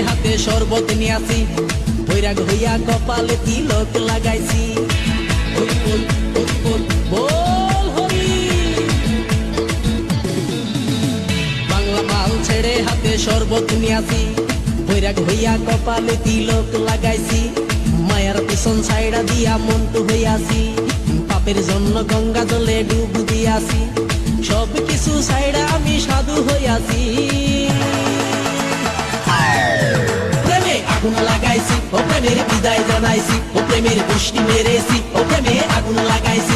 হাতে শরবত নিয়াছি, বৈরাগ হইয়া কপালে তিলক লাগাইছি। ওই ওই ওই ওই বল হরি। বাংলা মাল ছেড়ে হাতে শরবত নিয়াছি, বৈরাগ হইয়া কপালে তিলক লাগাইছি। মায়ার পিছন ছাইড়া দিয়া মন্টু হইয়াছি, পাপের জন্য গঙ্গা জলে ডুব দিয়াছি। সব কিছু ছাইড়া আমি সাধু হইয়াছি। প্রেমে আগুন লাগাইছি, ও প্রেমের বিদায় জানাইছি, ও প্রেমের পুষ্টি মেরেছি, ও প্রেমে আগুন লাগাইছি।